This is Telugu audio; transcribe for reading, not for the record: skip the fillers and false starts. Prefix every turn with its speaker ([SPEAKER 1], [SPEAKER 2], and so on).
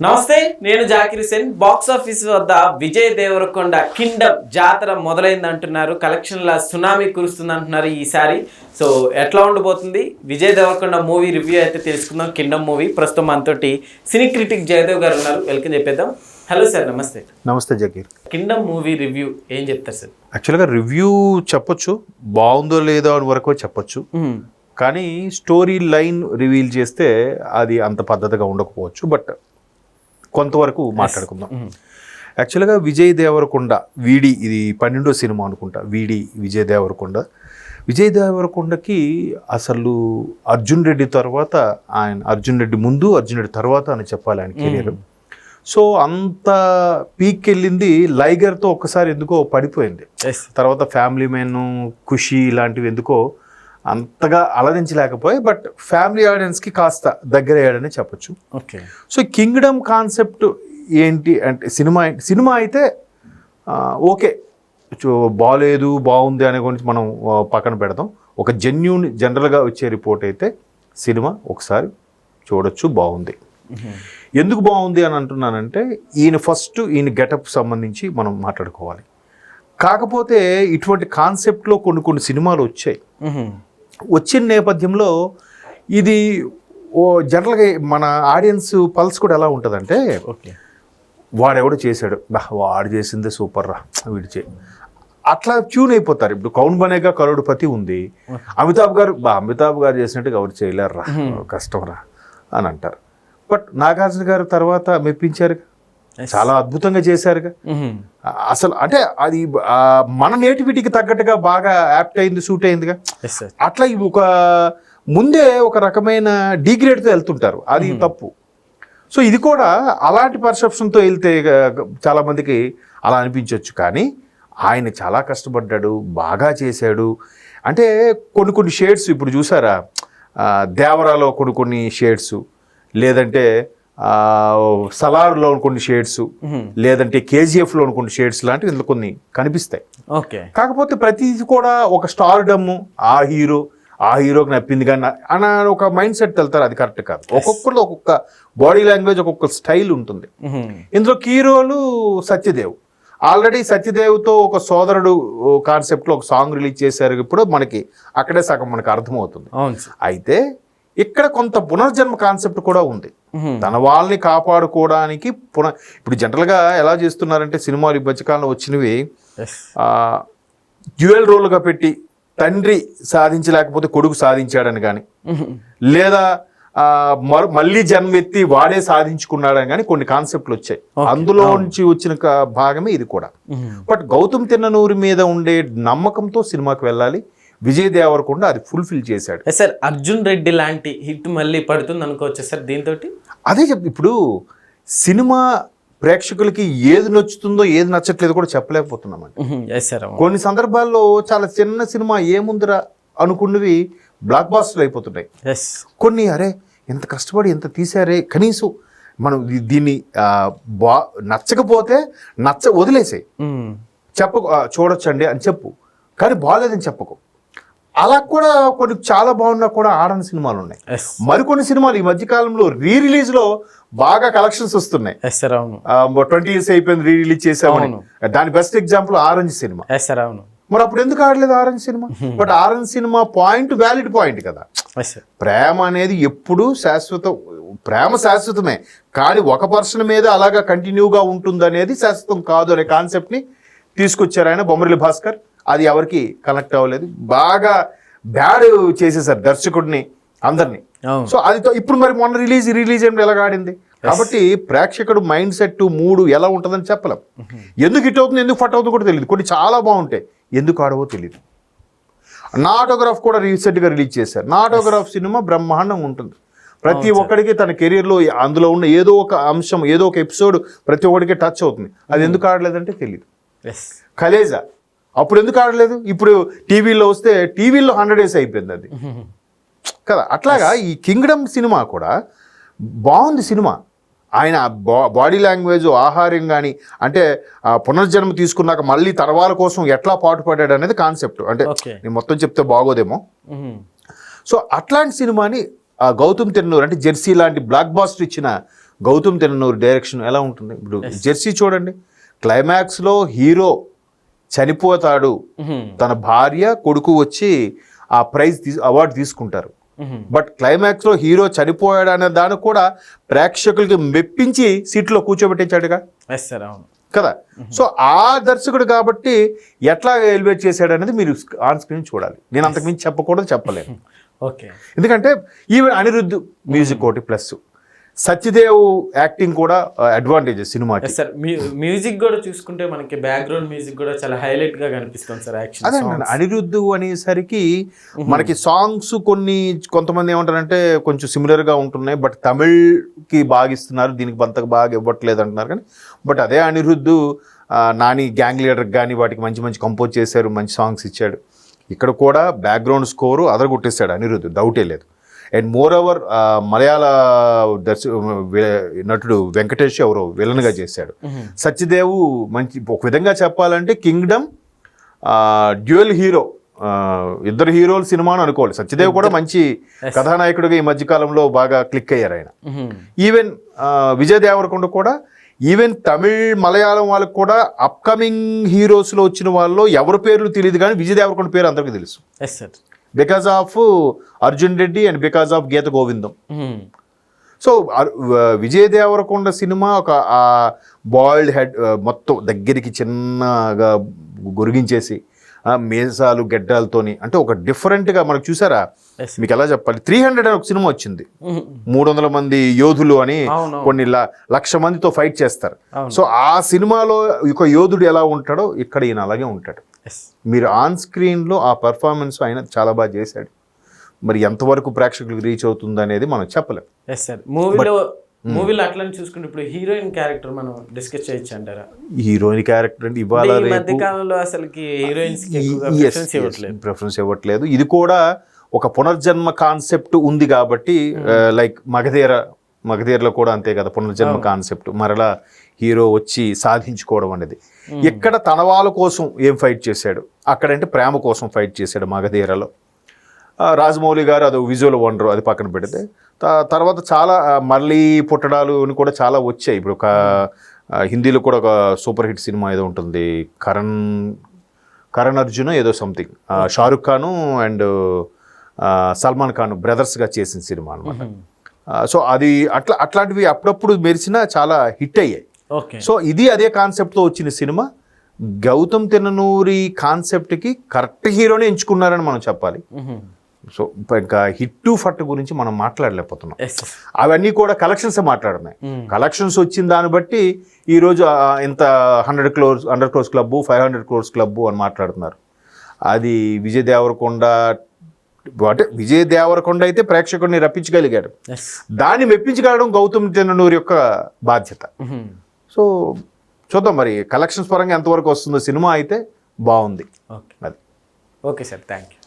[SPEAKER 1] నమస్తే, నేను జాకిర్ హుసేన్. బాక్స్ ఆఫీస్ వద్ద విజయ్ దేవరకొండ కింగ్డమ్ జాతర మొదలైంది అంటున్నారు. కలెక్షన్ల సునామీ కురుస్తుంది అంటున్నారు ఈసారి. సో ఎట్లా ఉండబోతుంది విజయ్ దేవరకొండ మూవీ రివ్యూ అయితే తెలుసుకుందాం. కింగ్డమ్ మూవీ ప్రస్తుతం మనతోటి సినీ క్రిటిక్ జయదేవ్ గారు ఉన్నారు. వెల్కమ్ చెప్పేద్దాం. హలో సార్, నమస్తే.
[SPEAKER 2] నమస్తే జకీర్.
[SPEAKER 1] కింగ్డమ్ మూవీ రివ్యూ ఏం చెప్తారు సార్?
[SPEAKER 2] యాక్చువల్గా రివ్యూ చెప్పొచ్చు, బాగుందో లేదో అని వరకు చెప్పొచ్చు. కానీ స్టోరీ లైన్ రివీల్ చేస్తే అది అంత పద్ధతిగా ఉండకపోవచ్చు. బట్ కొంతవరకు మాట్లాడుకుందాం. యాక్చువల్గా విజయ్ దేవరకొండ ఇది 12వ సినిమా అనుకుంటా. విజయ్ దేవరకొండ. విజయ్ దేవరకొండకి అసలు అర్జున్ రెడ్డి తర్వాత అర్జున్ రెడ్డి ముందు, అర్జున్ రెడ్డి తర్వాత అని చెప్పాలి ఆయన కెరీర్. సో అంత పీక్ వెళ్ళింది. లైగర్తో ఒక్కసారి ఎందుకో పడిపోయింది. తర్వాత ఫ్యామిలీ మ్యాన్, ఖుషి ఇలాంటివి ఎందుకో అంతగా అలరించలేకపోయి. బట్ ఫ్యామిలీ ఆడియన్స్కి కాస్త దగ్గర అయ్యాడని చెప్పొచ్చు.
[SPEAKER 1] ఓకే.
[SPEAKER 2] సో కింగ్డమ్ కాన్సెప్ట్ ఏంటి అంటే సినిమా అయితే ఓకే, బాగాలేదు బాగుంది అనే గురించి మనం పక్కన పెడదాం. ఒక జనరల్గా వచ్చే రిపోర్ట్ అయితే సినిమా ఒకసారి చూడొచ్చు, బాగుంది. ఎందుకు బాగుంది అని అంటున్నానంటే ఈయన గెటప్ సంబంధించి మనం మాట్లాడుకోవాలి. కాకపోతే ఇటువంటి కాన్సెప్ట్లో కొన్ని సినిమాలు వచ్చాయి. వచ్చిన నేపథ్యంలో ఇది జనరల్గా మన ఆడియన్స్ పల్స్ కూడా ఎలా ఉంటుందంటే,
[SPEAKER 1] ఓకే
[SPEAKER 2] వాడెవడో చేశాడు, వాడు చేసిందే సూపర్ రా, వీడి అట్లా ట్యూన్ అయిపోతారు. ఇప్పుడు కౌన్ బనేగా కరోడ్పతి ఉంది, అమితాబ్ గారు చేసినట్టుగా ఎవరు చేయలేరు రా, కష్టం రా అని అంటారు. బట్ నాగార్జున గారు తర్వాత మెప్పించారు, చాలా అద్భుతంగా చేశారుగా. అసలు అంటే అది మన నేటివిటీకి తగ్గట్టుగా బాగా యాప్ట్ అయింది, సూట్ అయిందిగా. అట్లా ఇవి ముందే ఒక రకమైన డిగ్రేడ్తో వెళ్తుంటారు, అది తప్పు. సో ఇది కూడా అలాంటి పర్సెప్షన్తో వెళ్తే చాలా మందికి అలా అనిపించవచ్చు. కానీ ఆయన చాలా కష్టపడ్డాడు, బాగా చేశాడు. అంటే కొన్ని షేడ్స్ ఇప్పుడు చూసారా, దేవరాలో కొన్ని షేడ్స్, లేదంటే సలార్లో కొన్ని షేడ్స్, లేదంటే కేజీఎఫ్లో కొన్ని షేడ్స్ లాంటివి ఇందులో కొన్ని కనిపిస్తాయి.
[SPEAKER 1] ఓకే.
[SPEAKER 2] కాకపోతే ప్రతిది కూడా ఒక స్టార్డమ్, ఆ హీరోకి నప్పింది కానీ అన్న ఒక మైండ్ సెట్ వెళ్తారు, అది కరెక్ట్ కాదు. ఒక్కొక్కరిలో ఒక్కొక్క బాడీ లాంగ్వేజ్, ఒక్కొక్క స్టైల్ ఉంటుంది. ఇందులో హీరోలు సత్యదేవ్, ఆల్రెడీ సత్యదేవ్తో ఒక సోదరుడు కాన్సెప్ట్లో ఒక సాంగ్ రిలీజ్ చేశారు. ఇప్పుడు మనకి అక్కడే సగం మనకు అర్థమవుతుంది. అయితే ఇక్కడ కొంత పునర్జన్మ కాన్సెప్ట్ కూడా ఉంది. తన వాళ్ళని కాపాడుకోవడానికి ఇప్పుడు జనరల్గా ఎలా చేస్తున్నారంటే, సినిమాలు ఈ మధ్యకాలంలో వచ్చినవి డ్యూయల్ రోల్గా పెట్టి తండ్రి సాధించలేకపోతే కొడుకు సాధించాడని కానీ, లేదా మళ్ళీ జన్మెత్తి వాడే సాధించుకున్నాడని కానీ కొన్ని కాన్సెప్ట్లు వచ్చాయి. అందులో నుంచి వచ్చిన భాగమే ఇది కూడా. బట్ గౌతమ్ తిన్ననూరి మీద ఉండే నమ్మకంతో సినిమాకి వెళ్ళాలి. విజయ్ దేవరకొండ అది ఫుల్ఫిల్ చేశాడు.
[SPEAKER 1] సార్ అర్జున్ రెడ్డి లాంటి హిట్ మళ్ళీ పడుతుంది అనుకోవచ్చు సార్ దీంతో?
[SPEAKER 2] అదే ఇప్పుడు సినిమా ప్రేక్షకులకి ఏది నచ్చుతుందో ఏది నచ్చట్లేదు కూడా చెప్పలేకపోతున్నామండి. కొన్ని సందర్భాల్లో చాలా చిన్న సినిమా ఏముందిరా అనుకున్నవి బ్లాక్ బాస్టర్లు అయిపోతున్నాయి. కొన్ని అరే ఎంత కష్టపడి ఎంత తీసారే, కనీసం మనం దీన్ని నచ్చకపోతే వదిలేసాయి, చూడొచ్చండి అని చెప్పు, కానీ బాగాలేదని చెప్పకు. అలా కూడా కొన్ని చాలా బాగున్నా కూడా ఆడని సినిమాలు ఉన్నాయి. మరికొన్ని సినిమాలు ఈ మధ్యకాలంలో రిలీజ్లో బాగా కలెక్షన్స్ వస్తున్నాయి. 20 years అయిపోయింది రిలీజ్ చేసామని. దాని బెస్ట్ ఎగ్జాంపుల్ ఆరెంజ్ సినిమా. మరి అప్పుడు ఎందుకు ఆడలేదు orange cinema? But orange cinema point valid point కదా. ప్రేమ అనేది ఎప్పుడు ప్రేమ శాశ్వతమే, కానీ ఒక పర్సన్ మీద అలాగా కంటిన్యూగా ఉంటుంది అనేది శాశ్వతం కాదు అనే కాన్సెప్ట్ని తీసుకొచ్చారు ఆయన, బొమ్మరిల్లి భాస్కర్. అది ఎవరికి కనెక్ట్ అవ్వలేదు, బాగా బ్యాడ్ చేసేసారు దర్శకుడిని, అందరినీ. సో అది ఇప్పుడు మరి మొన్న రిలీజ్ ఎలాగ ఆడింది. కాబట్టి ప్రేక్షకుడు మైండ్ సెట్, మూడు ఎలా ఉంటుందని చెప్పలేం. ఎందుకు హిట్ అవుతుంది, ఎందుకు ఫట్ అవుతుందో కూడా తెలియదు. కొన్ని చాలా బాగుంటాయి, ఎందుకు ఆడవో తెలియదు. నా ఆటోగ్రాఫ్ కూడా రీసెంట్గా రిలీజ్ చేశారు. నా ఆటోగ్రాఫ్ సినిమా బ్రహ్మాండంగా ఉంటుంది. ప్రతి ఒక్కడికి తన కెరీర్లో అందులో ఉన్న ఏదో ఒక అంశం, ఏదో ఒక ఎపిసోడ్ ప్రతి ఒక్కడికి టచ్ అవుతుంది. అది ఎందుకు ఆడలేదంటే తెలియదు. కలేజా అప్పుడు ఎందుకు ఆడలేదు, ఇప్పుడు టీవీలో వస్తే టీవీలో 100 days అయిపోయింది అది కదా. అట్లాగా ఈ కింగ్డమ్ సినిమా కూడా బాగుంది సినిమా. ఆయన బాడీ లాంగ్వేజ్, ఆహార్యం కానీ, అంటే పునర్జన్మ తీసుకున్నాక మళ్ళీ తర్వాల కోసం ఎట్లా పాటుపడ్డాడు అనేది కాన్సెప్ట్. అంటే నేను మొత్తం చెప్తే బాగోదేమో. సో అట్లాంటి సినిమాని గౌతమ్ తిన్నూరు అంటే జెర్సీ లాంటి బ్లాక్ బాస్టర్ ఇచ్చిన గౌతమ్ తిన్ననూరి డైరెక్షన్ ఎలా ఉంటుంది? ఇప్పుడు జెర్సీ చూడండి, క్లైమాక్స్లో హీరో చనిపోతాడు, తన భార్య కొడుకు వచ్చి ఆ అవార్డు తీసుకుంటారు. బట్ క్లైమాక్స్లో హీరో చనిపోయాడు అనే దాన్ని కూడా ప్రేక్షకులకి మెప్పించి సీట్లో కూర్చోబెట్టించాడుగా కదా. సో ఆ దర్శకుడు కాబట్టి ఎట్లా ఎలివేట్ చేశాడు అనేది మీరు ఆన్ స్క్రీన్ చూడాలి. నేను అంతకుమించి చెప్పకూడదు, చెప్పలేను.
[SPEAKER 1] ఓకే,
[SPEAKER 2] ఎందుకంటే ఈవెన్ అనిరుద్ధ్ మ్యూజిక్ ఒకటి ప్లస్, సత్యదేవ్ యాక్టింగ్ కూడా అడ్వాంటేజెస్ సినిమాకి.
[SPEAKER 1] సార్ మ్యూజిక్ కూడా చూసుకుంటే మనకి బ్యాక్గ్రౌండ్ మ్యూజిక్ కూడా చాలా హైలైట్ గా కనిపిస్తుంది సార్. యాక్షన్
[SPEAKER 2] అదే అనిరుద్ధ్ అనేసరికి మనకి సాంగ్స్ కొంతమంది ఏమంటారంటే కొంచెం సిమిలర్ గా ఉంటున్నాయి, బట్ తమిళ్కి బాగా ఇస్తున్నారు, దీనికి అంతకు బాగా ఇవ్వట్లేదు అంటున్నారు. కానీ బట్ అదే అనిరుద్ధ్ నాని గ్యాంగ్ లీడర్ కానీ వాటికి మంచి మంచి కంపోజ్ చేశారు, మంచి సాంగ్స్ ఇచ్చాడు. ఇక్కడ కూడా బ్యాక్గ్రౌండ్ స్కోరు అదరగొట్టేశాడు అనిరుద్ధ్, డౌటే లేదు. అండ్ మోర్ ఓవర్ మలయాళ నటుడు వెంకటేష్ ఎవరో విలన్గా చేశాడు. సత్యదేవ్ మంచి, ఒక విధంగా చెప్పాలంటే కింగ్డమ్ డ్యూయల్ హీరో, ఇద్దరు హీరోల సినిమాను అనుకోవాలి. సత్యదేవ్ కూడా మంచి కథానాయకుడిగా ఈ మధ్యకాలంలో బాగా క్లిక్ అయ్యారు ఆయన. ఈవెన్ విజయ్ దేవరకొండ కూడా, ఈవెన్ తమిళ్ మలయాళం వాళ్ళకి కూడా అప్కమింగ్ హీరోస్లో వచ్చిన వాళ్ళలో ఎవరి పేర్లు తెలియదు, కానీ విజయ్ దేవరకొండ పేరు అందరికీ తెలుసు. Because of Arjun Reddy and because of Geetha Govindam. So Vijay Deverakonda cinema ఒక బాయిల్డ్ హెడ్ మొత్తం దగ్గరికి చిన్నగా గొరిగించేసి మీసాలు గెడ్డాలతోని, అంటే ఒక డిఫరెంట్గా మనకు చూసారా, మీకు ఎలా చెప్పాలి, 300 అని ఒక సినిమా వచ్చింది, 300 మంది యోధులు అని కొన్ని 1,00,000 మందితో ఫైట్ చేస్తారు. సో ఆ సినిమాలో ఒక యోధుడు ఎలా ఉంటాడో ఇక్కడ ఈయన అలాగే ఉంటాడు. మీరు ఆన్ స్క్రీన్లో ఆ పర్ఫార్మెన్స్ ఆయన చాలా బాగా చేశాడు. మరి ఎంతవరకు ప్రేక్షకులకు రీచ్ అవుతుంది అనేది మనం చెప్పలేం.
[SPEAKER 1] మూవీలో అట్లా చూసుకుంటే ఇప్పుడు హీరోయిన్ క్యారెక్టర్ మనం డిస్కస్ చేయొచ్చు అంటారా?
[SPEAKER 2] హీరోయిన్ క్యారెక్టర్ అంటే ఇవాళ
[SPEAKER 1] మధ్యకాలంలో అసలుకి హీరోయిన్స్
[SPEAKER 2] ప్రిఫరెన్స్ ఇవ్వట్లేదు. ఇది కూడా ఒక పునర్జన్మ కాన్సెప్ట్ ఉంది కాబట్టి, లైక్ మగధీరలో కూడా అంతే కదా, పునర్జన్మ కాన్సెప్ట్, మరలా హీరో వచ్చి సాధించుకోవడం అనేది. ఇక్కడ తన వాళ్ళ కోసం ఏం ఫైట్ చేశాడు, అక్కడంటే ప్రేమ కోసం ఫైట్ చేశాడు మగధీరలో. రాజమౌళి గారు అది విజువల్ వండర్, అది పక్కన పెడితే తర్వాత చాలా మళ్ళీ పుట్టడాలు కూడా చాలా వచ్చాయి. ఇప్పుడు ఒక హిందీలో కూడా ఒక సూపర్ హిట్ సినిమా ఏదో ఉంటుంది, కరణ్ అర్జున్ ఏదో సంథింగ్, షారుఖ్ ఖాను అండ్ సల్మాన్ ఖాన్ బ్రదర్స్గా చేసిన సినిమా అనమాట. సో అది అట్లాంటివి అప్పుడప్పుడు మెరిసిన చాలా హిట్ అయ్యాయి. సో ఇది అదే కాన్సెప్ట్తో వచ్చిన సినిమా. గౌతమ్ తిన్ననూరి కాన్సెప్ట్కి కరెక్ట్ హీరోనే ఎంచుకున్నారని మనం చెప్పాలి. సో ఇంకా హిట్ ఫట్ గురించి మనం మాట్లాడలేకపోతున్నాం, అవన్నీ కూడా కలెక్షన్స్ మాట్లాడుతున్నాయి. కలెక్షన్స్ వచ్చిన దాన్ని బట్టి ఈరోజు ఇంత 100 crores క్లబ్బు, 500 crores క్లబ్బు అని మాట్లాడుతున్నారు. అది విజయ్ దేవరకొండ, అంటే విజయ్ దేవరకొండ అయితే ప్రేక్షకుడిని రప్పించగలిగాడు, దాన్ని మెప్పించగలడం గౌతమ్ తిన్ననూరి యొక్క బాధ్యత. సో చూద్దాం మరి కలెక్షన్స్ పరంగా ఎంతవరకు వస్తుందో. సినిమా అయితే బాగుంది.
[SPEAKER 1] Okay sir, thank you.